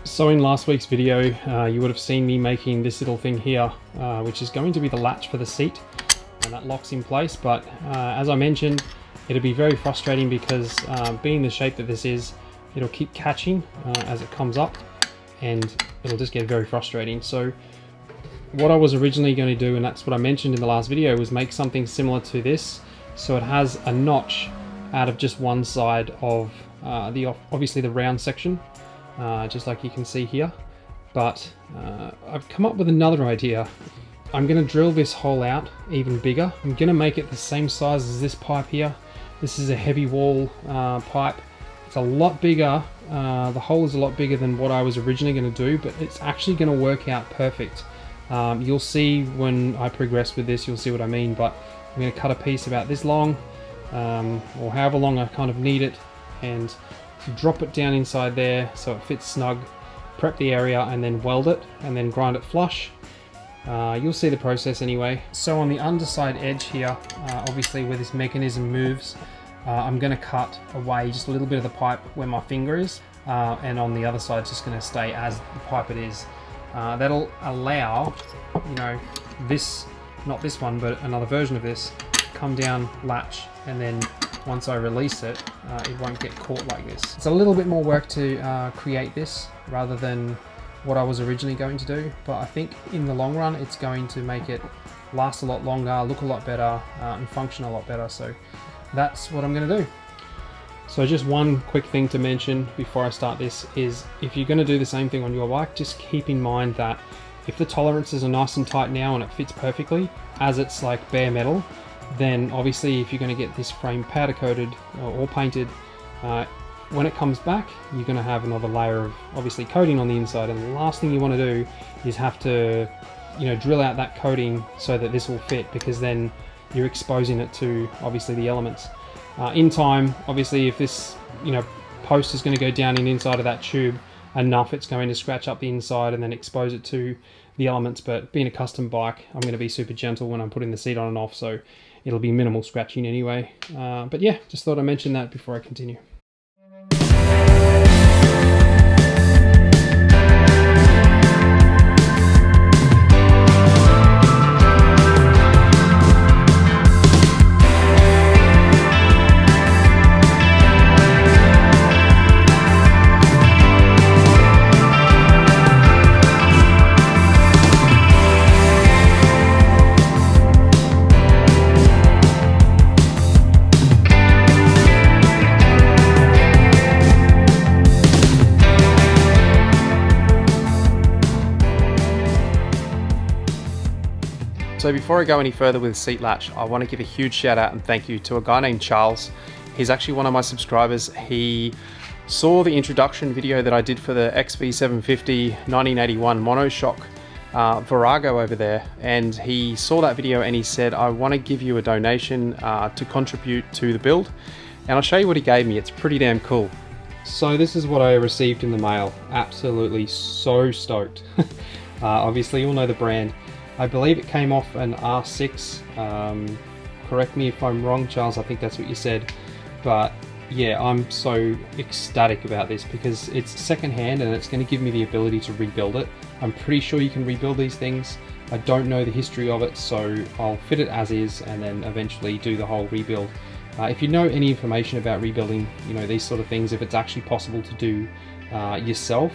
So in last week's video, you would have seen me making this little thing here, which is going to be the latch for the seat, and that locks in place. But as I mentioned, it'll be very frustrating because being the shape that this is, it'll keep catching as it comes up, and it'll just get very frustrating. So what I was originally going to do, and that's what I mentioned in the last video, was make something similar to this. So it has a notch out of just one side of obviously the round section, just like you can see here. But I've come up with another idea. I'm going to drill this hole out even bigger. I'm going to make it the same size as this pipe here. This is a heavy wall pipe. It's a lot bigger. The hole is a lot bigger than what I was originally going to do, but it's actually going to work out perfect. You'll see when I progress with this, you'll see what I mean. But I'm going to cut a piece about this long, or however long I kind of need it, and drop it down inside there so it fits snug, prep the area, and then weld it, and then grind it flush. You'll see the process anyway. So on the underside edge here, obviously where this mechanism moves, I'm going to cut away just a little bit of the pipe where my finger is, and on the other side it's just going to stay as the pipe it is. That'll allow, you know, this, not this one, but another version of this, come down, latch, and then once I release it, it won't get caught like this. It's a little bit more work to create this rather than what I was originally going to do, but I think in the long run it's going to make it last a lot longer, look a lot better, and function a lot better. So that's what I'm going to do. So just one quick thing to mention before I start this is, if you're going to do the same thing on your bike, just keep in mind that if the tolerances are nice and tight now and it fits perfectly, as it's like bare metal, then obviously if you're going to get this frame powder coated or painted, when it comes back, you're going to have another layer of obviously coating on the inside, and the last thing you want to do is have to, you know, drill out that coating so that this will fit, because then you're exposing it to obviously the elements. In time, obviously, if this, you know, post is going to go down in inside of that tube enough, it's going to scratch up the inside and then expose it to the elements. But being a custom bike, I'm going to be super gentle when I'm putting the seat on and off, so it'll be minimal scratching anyway. But yeah, just thought I'd mention that before I continue. So before I go any further with seat latch, I want to give a huge shout out and thank you to a guy named Charles. He's actually one of my subscribers. He saw the introduction video that I did for the XV750 1981 monoshock Virago over there, and he saw that video and he said, I want to give you a donation to contribute to the build, and I'll show you what he gave me. It's pretty damn cool. So this is what I received in the mail. Absolutely so stoked. Obviously you'll know the brand. I believe it came off an R6. Correct me if I'm wrong, Charles, I think that's what you said. But yeah, I'm so ecstatic about this because it's secondhand and it's going to give me the ability to rebuild it. I'm pretty sure you can rebuild these things. I don't know the history of it, so I'll fit it as is and then eventually do the whole rebuild. If you know any information about rebuilding, you know, these sort of things, if it's actually possible to do yourself,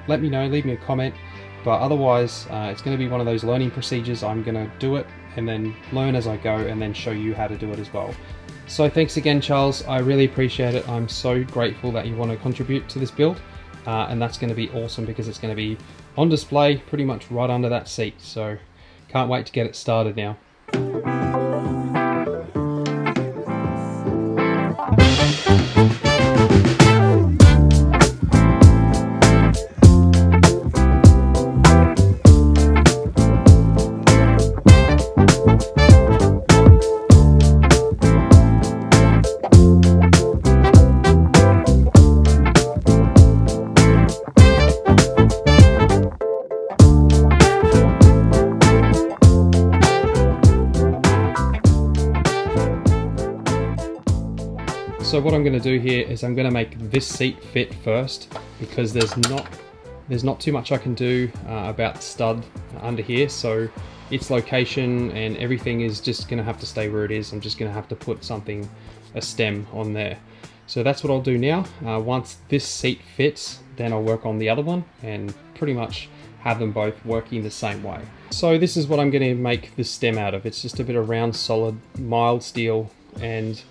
let me know, leave me a comment. But otherwise, it's going to be one of those learning procedures. I'm going to do it and then learn as I go and then show you how to do it as well. So thanks again, Charles. I really appreciate it. I'm so grateful that you want to contribute to this build. And that's going to be awesome because it's going to be on display pretty much right under that seat. So can't wait to get it started now. So what I'm going to do here is I'm going to make this seat fit first, because there's not too much I can do about the stud under here. So its location and everything is just going to have to stay where it is. I'm just going to have to put a stem on there. So that's what I'll do now. Once this seat fits, then I'll work on the other one and pretty much have them both working the same way. So this is what I'm going to make this stem out of. It's just a bit of round, solid, mild steel, and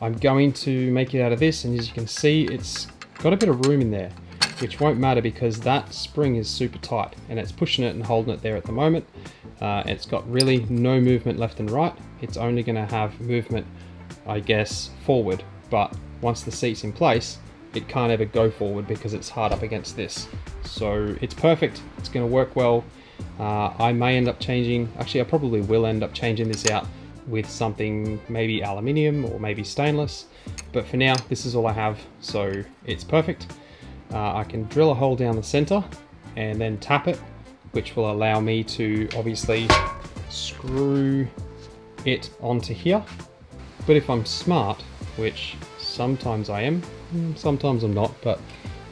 I'm going to make it out of this, and as you can see, it's got a bit of room in there, which won't matter because that spring is super tight and it's pushing it and holding it there at the moment. It's got really no movement left and right. It's only going to have movement, I guess, forward, but once the seat's in place, it can't ever go forward because it's hard up against this. So it's perfect, it's going to work well. I may end up changing, actually I probably will end up changing this out with something maybe aluminium or maybe stainless, but for now this is all I have, so it's perfect. I can drill a hole down the center and then tap it, which will allow me to obviously screw it onto here. But if I'm smart, which sometimes I am, sometimes I'm not, but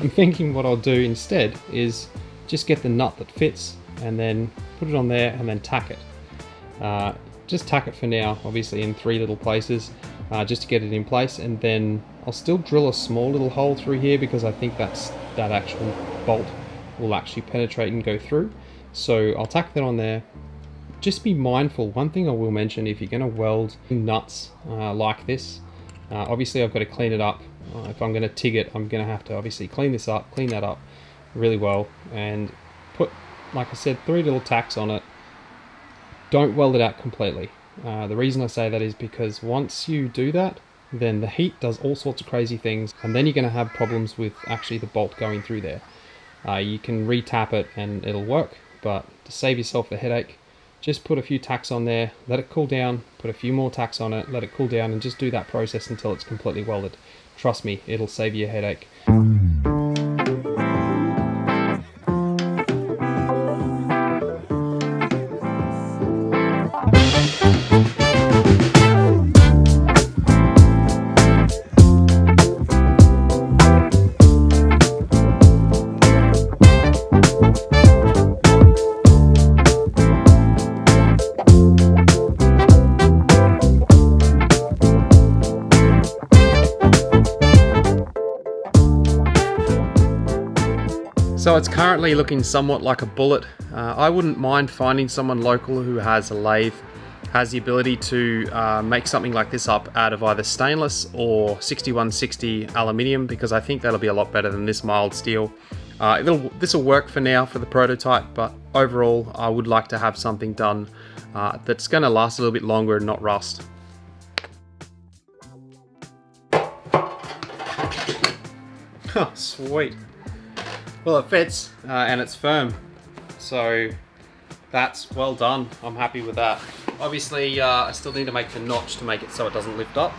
I'm thinking what I'll do instead is just get the nut that fits and then put it on there and then tack it. Just tack it for now, obviously in 3 little places, just to get it in place, and then I'll still drill a small little hole through here because I think that actual bolt will actually penetrate and go through. So I'll tack that on there. Just be mindful, one thing I will mention, if you're going to weld nuts like this, obviously I've got to clean it up. If I'm going to TIG it, I'm going to have to obviously clean this up, clean that up really well, and put, like I said, 3 little tacks on it. Don't weld it out completely. The reason I say that is because once you do that, then the heat does all sorts of crazy things, and then you're going to have problems with actually the bolt going through there. You can re-tap it and it'll work, but to save yourself the headache, just put a few tacks on there, let it cool down, put a few more tacks on it, let it cool down, and just do that process until it's completely welded. Trust me, it'll save you a headache. So it's currently looking somewhat like a bullet. I wouldn't mind finding someone local who has a lathe, has the ability to make something like this up out of either stainless or 6160 aluminium, because I think that'll be a lot better than this mild steel. This will work for now for the prototype, but overall I would like to have something done that's going to last a little bit longer and not rust. Oh, sweet. Well, it fits and it's firm, so that's well done. I'm happy with that. Obviously, I still need to make the notch to make it so it doesn't lift up,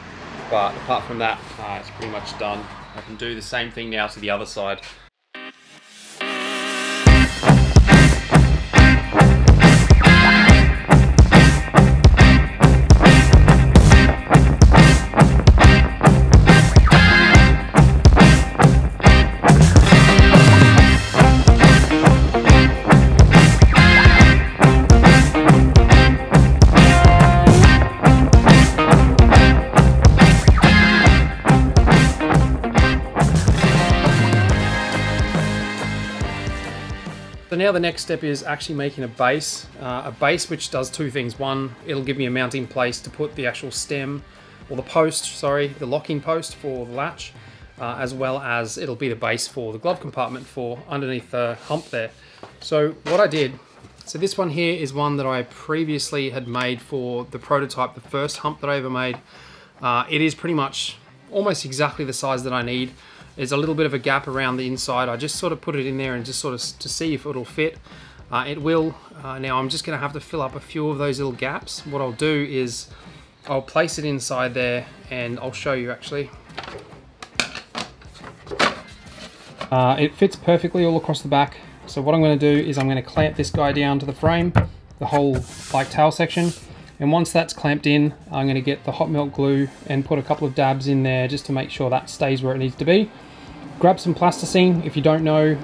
but apart from that, it's pretty much done. I can do the same thing now to the other side. So now the next step is actually making a base which does 2 things. One, it'll give me a mounting place to put the actual stem, or the post, sorry, the locking post for the latch, as well as it'll be the base for the glove compartment for underneath the hump there. So what I did, so this one here is one that I previously had made for the prototype, the first hump that I ever made. It is pretty much almost exactly the size that I need. There's a little bit of a gap around the inside. I just sort of put it in there and just sort of to see if it'll fit. It will. Now I'm just going to have to fill up a few of those little gaps. What I'll do is I'll place it inside there and I'll show you actually. It fits perfectly all across the back. So what I'm going to do is I'm going to clamp this guy down to the frame, the whole like tail section, And once that's clamped in, I'm going to get the hot melt glue and put a couple of dabs in there just to make sure that stays where it needs to be. Grab some plasticine. If you don't know,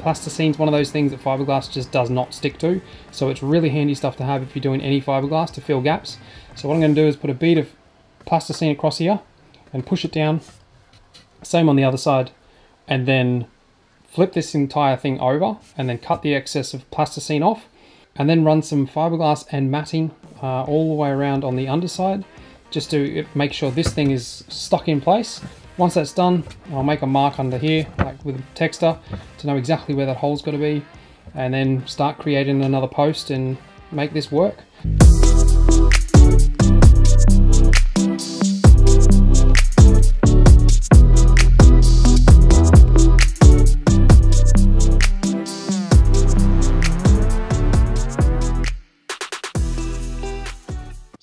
plasticine's one of those things that fiberglass just does not stick to. So it's really handy stuff to have if you're doing any fiberglass to fill gaps. So what I'm going to do is put a bead of plasticine across here and push it down. Same on the other side. And then flip this entire thing over and then cut the excess of plasticine off. And then run some fiberglass and matting all the way around on the underside, just to make sure this thing is stuck in place. Once that's done, I'll make a mark under here, like with a texter, to know exactly where that hole's got to be, and then start creating another post and make this work.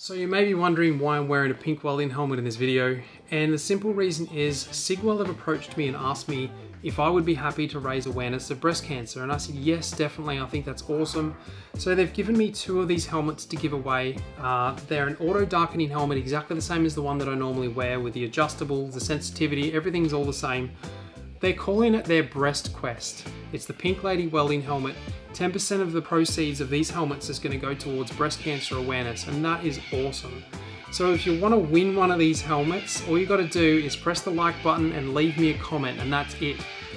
So you may be wondering why I'm wearing a pink welding helmet in this video, and the simple reason is CigWeld have approached me and asked me if I would be happy to raise awareness of breast cancer, and I said yes, definitely, I think that's awesome. So they've given me 2 of these helmets to give away. They're an auto darkening helmet, exactly the same as the one that I normally wear, with the adjustable, the sensitivity, everything's all the same. They're calling it their Breast Quest. It's the Pink Lady welding helmet. 10% of the proceeds of these helmets is going to go towards breast cancer awareness, and that is awesome. So if you want to win one of these helmets, all you got to do is press the like button and leave me a comment, and that's it.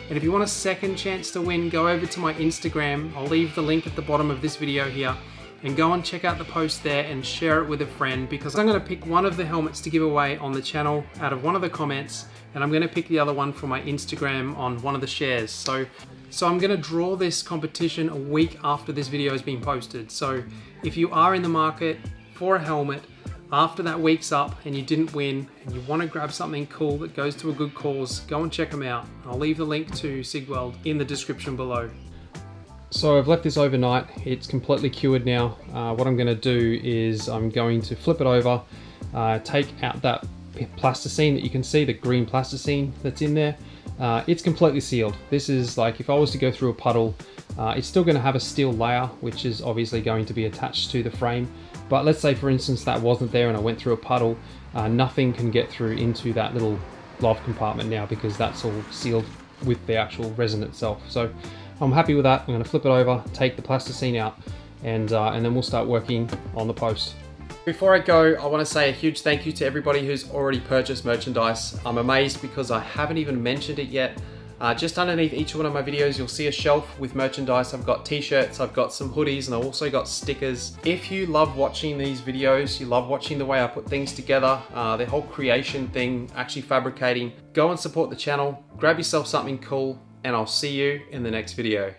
And if you want a second chance to win, go over to my Instagram. I'll leave the link at the bottom of this video here, and go and check out the post there and share it with a friend, because I'm going to pick one of the helmets to give away on the channel out of one of the comments, and I'm going to pick the other one for my Instagram on one of the shares. So I'm going to draw this competition a week after this video has been posted. So if you are in the market for a helmet after that week's up and you didn't win and you want to grab something cool that goes to a good cause, go and check them out. I'll leave the link to CigWeld in the description below. So I've left this overnight. It's completely cured now. What I'm going to do is I'm going to flip it over, take out that plasticine that you can see, the green plasticine that's in there. It's completely sealed. This is like, if I was to go through a puddle, it's still going to have a steel layer, which is obviously going to be attached to the frame. But let's say, for instance, that wasn't there and I went through a puddle, nothing can get through into that little glove compartment now, because that's all sealed with the actual resin itself. So I'm happy with that. I'm going to flip it over, take the plasticine out, and then we'll start working on the post. Before I go, I want to say a huge thank you to everybody who's already purchased merchandise. I'm amazed because I haven't even mentioned it yet. Just underneath each one of my videos, you'll see a shelf with merchandise. I've got t-shirts, I've got some hoodies, and I've also got stickers. If you love watching these videos, you love watching the way I put things together, the whole creation thing, actually fabricating, go and support the channel, grab yourself something cool, and I'll see you in the next video.